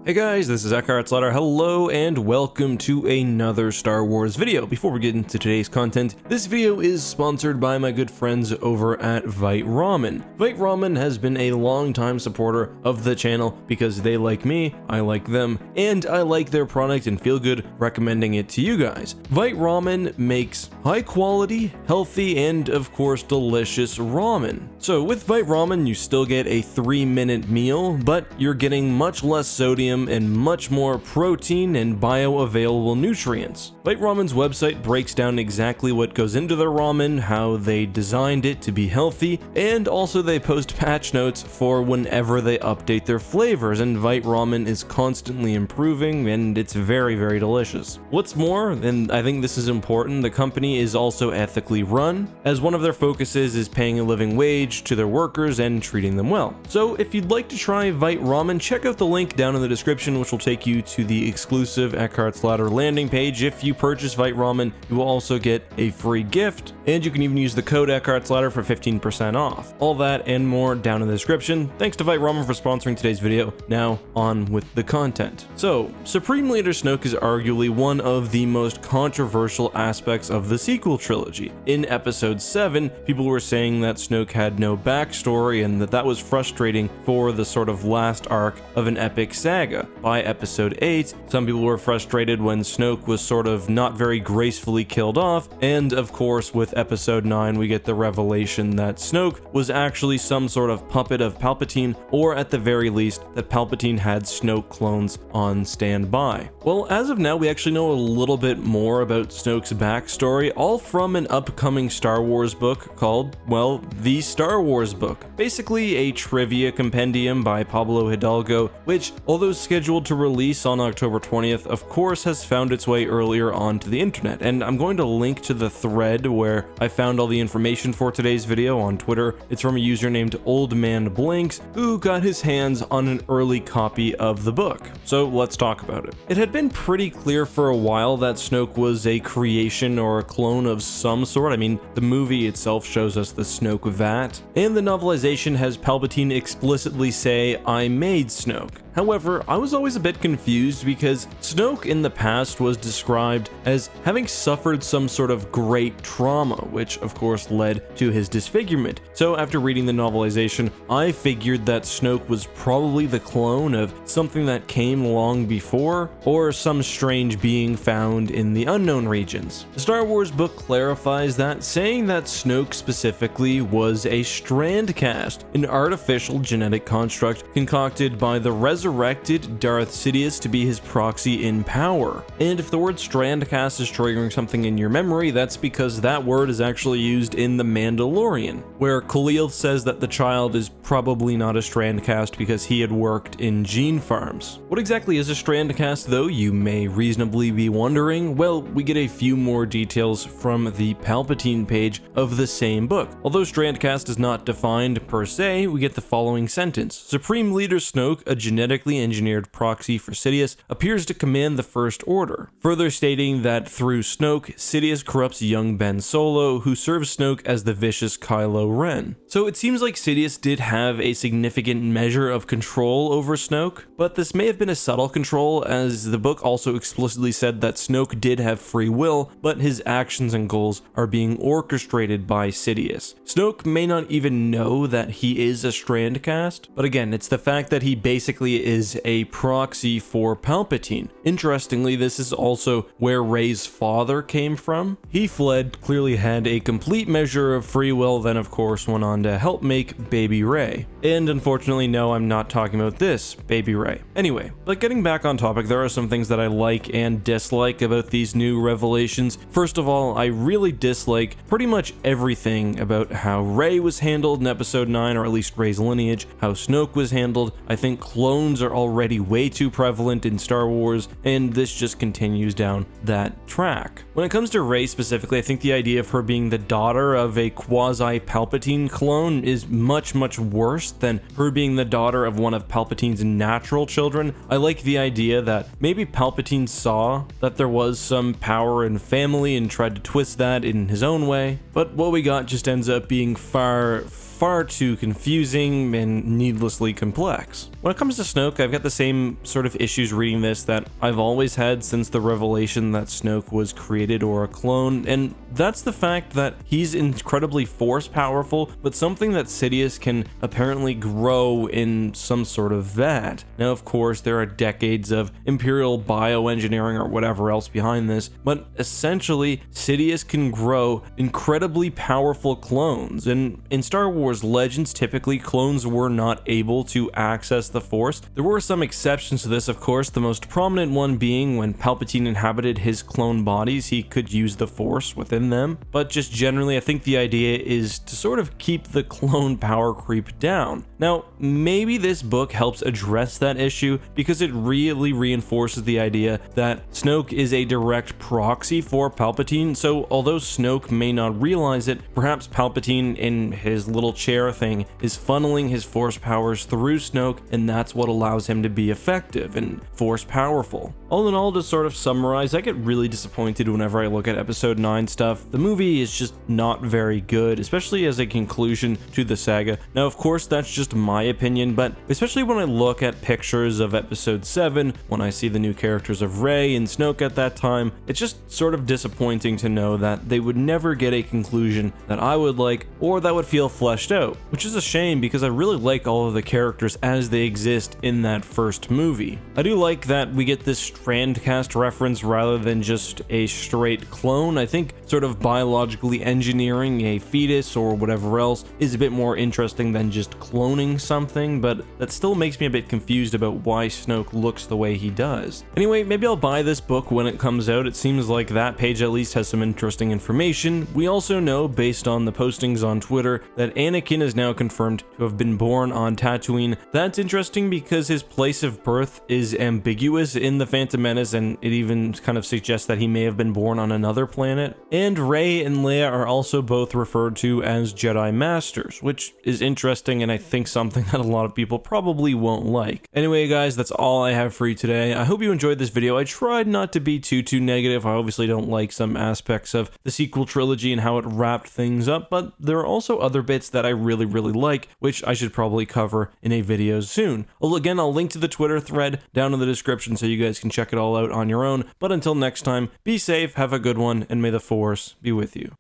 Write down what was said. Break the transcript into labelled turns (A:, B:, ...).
A: Hey guys, this is EckhartsLadder. Hello and welcome to another Star Wars video. Before we get into today's content, this video is sponsored by my good friends over at Vite Ramen. Vite Ramen has been a long-time supporter of the channel because they like me, I like them, and I like their product and feel good recommending it to you guys. Vite Ramen makes high-quality, healthy, and of course delicious ramen. So with Vite Ramen, you still get a 3-minute meal, but you're getting much less sodium and much more protein and bioavailable nutrients. Vite Ramen's website breaks down exactly what goes into their ramen, how they designed it to be healthy, and also they post patch notes for whenever they update their flavors, and Vite Ramen is constantly improving and it's very, very delicious. What's more, and I think this is important, the company is also ethically run, as one of their focuses is paying a living wage to their workers and treating them well. So if you'd like to try Vite Ramen, check out the link down in the description, which will take you to the exclusive EckhartsLadder landing page. If you purchase Vite Ramen, you will also get a free gift, and you can even use the code EckhartsLadder for 15% off. All that and more down in the description. Thanks to Vite Ramen for sponsoring today's video. Now on with the content. So, Supreme Leader Snoke is arguably one of the most controversial aspects of the sequel trilogy. In episode 7, people were saying that Snoke had no backstory and that was frustrating for the sort of last arc of an epic saga. By episode 8, some people were frustrated when Snoke was sort of not very gracefully killed off, and of course with episode 9 we get the revelation that Snoke was actually some sort of puppet of Palpatine, or at the very least that Palpatine had Snoke clones on standby. Well, as of now we actually know a little bit more about Snoke's backstory, all from an upcoming Star Wars book called, well, the Star Wars book. Basically a trivia compendium by Pablo Hidalgo, which, although scheduled to release on October 20th, of course has found its way earlier onto the internet, and I'm going to link to the thread where I found all the information for today's video on Twitter. It's from a user named Old Man Blinks, who got his hands on an early copy of the book. So let's talk about it. It had been pretty clear for a while that Snoke was a creation or a clone of some sort. I mean, the movie itself shows us the Snoke vat, and the novelization has Palpatine explicitly say, "I made Snoke." However, I was always a bit confused because Snoke in the past was described as having suffered some sort of great trauma, which of course led to his disfigurement. So after reading the novelization, I figured that Snoke was probably the clone of something that came long before, or some strange being found in the unknown regions. The Star Wars book clarifies that, saying that Snoke specifically was a strand cast, an artificial genetic construct concocted by the resurrected Darth Sidious to be his proxy in power. And if the word strandcast is triggering something in your memory, that's because that word is actually used in The Mandalorian, where Khalil says that the child is probably not a strandcast because he had worked in gene farms. What exactly is a strandcast though, you may reasonably be wondering? Well, we get a few more details from the Palpatine page of the same book. Although strandcast is not defined per se, we get the following sentence. Supreme Leader Snoke, a genetically engineered proxy for Sidious, appears to command the First Order, further stating that through Snoke, Sidious corrupts young Ben Solo, who serves Snoke as the vicious Kylo Ren. So it seems like Sidious did have a significant measure of control over Snoke, but this may have been a subtle control, as the book also explicitly said that Snoke did have free will, but his actions and goals are being orchestrated by Sidious. Snoke may not even know that he is a strandcast, but again, it's the fact that he basically is a proxy for Palpatine. Interestingly, this is also where Rey's father came from. He fled, clearly had a complete measure of free will, then of course went on to help make Baby Rey. And unfortunately, no, I'm not talking about this Baby Rey. Anyway, but getting back on topic, there are some things that I like and dislike about these new revelations. First of all, I really dislike pretty much everything about how Rey was handled in episode 9, or at least Rey's lineage, how Snoke was handled. I think clones are already way too prevalent in Star Wars, and this just continues down that track. When it comes to Rey specifically, I think the idea of her being the daughter of a quasi-Palpatine clone is much, much worse than her being the daughter of one of Palpatine's natural children. I like the idea that maybe Palpatine saw that there was some power in family and tried to twist that in his own way, but what we got just ends up being far too confusing and needlessly complex. When it comes to Snoke, I've got the same sort of issues reading this that I've always had since the revelation that Snoke was created or a clone, and that's the fact that he's incredibly force powerful, but something that Sidious can apparently grow in some sort of vat. Now, of course, there are decades of Imperial bioengineering or whatever else behind this, but essentially, Sidious can grow incredibly powerful clones, and in Star Wars Legends, typically clones were not able to access the Force. There were some exceptions to this, of course, the most prominent one being when Palpatine inhabited his clone bodies, he could use the Force within them, but just generally, I think the idea is to sort of keep the clone power creep down. Now, maybe this book helps address that issue because it really reinforces the idea that Snoke is a direct proxy for Palpatine, so although Snoke may not realize it, perhaps Palpatine in his little chair thing is funneling his Force powers through Snoke, and that's what allows him to be effective and Force powerful. All in all, to sort of summarize, I get really disappointed whenever I look at episode 9 stuff. The movie is just not very good, especially as a conclusion to the saga. Now, of course, that's just my opinion, but especially when I look at pictures of episode 7, when I see the new characters of Rey and Snoke at that time, it's just sort of disappointing to know that they would never get a conclusion that I would like or that would feel fleshed out, which is a shame because I really like all of the characters as they exist in that first movie. I do like that we get this Strandcast reference rather than just a straight clone. I think sort of biologically engineering a fetus or whatever else is a bit more interesting than just cloning something, but that still makes me a bit confused about why Snoke looks the way he does. Anyway, maybe I'll buy this book when it comes out. It seems like that page at least has some interesting information. We also know, based on the postings on Twitter, that Anakin is now confirmed to have been born on Tatooine. That's interesting because his place of birth is ambiguous in The Phantom Menace, and it even kind of suggests that he may have been born on another planet. And Rey and Leia are also both referred to as Jedi Masters, which is interesting and I think something that a lot of people probably won't like. Anyway, guys, that's all I have for you today. I hope you enjoyed this video. I tried not to be too negative. I obviously don't like some aspects of the sequel trilogy and how it wrapped things up, but there are also other bits that I really like, which I should probably cover in a video soon. Well, again, I'll link to the Twitter thread down in the description so you guys can check it all out on your own. But until next time, be safe, have a good one, and may the Force be with you.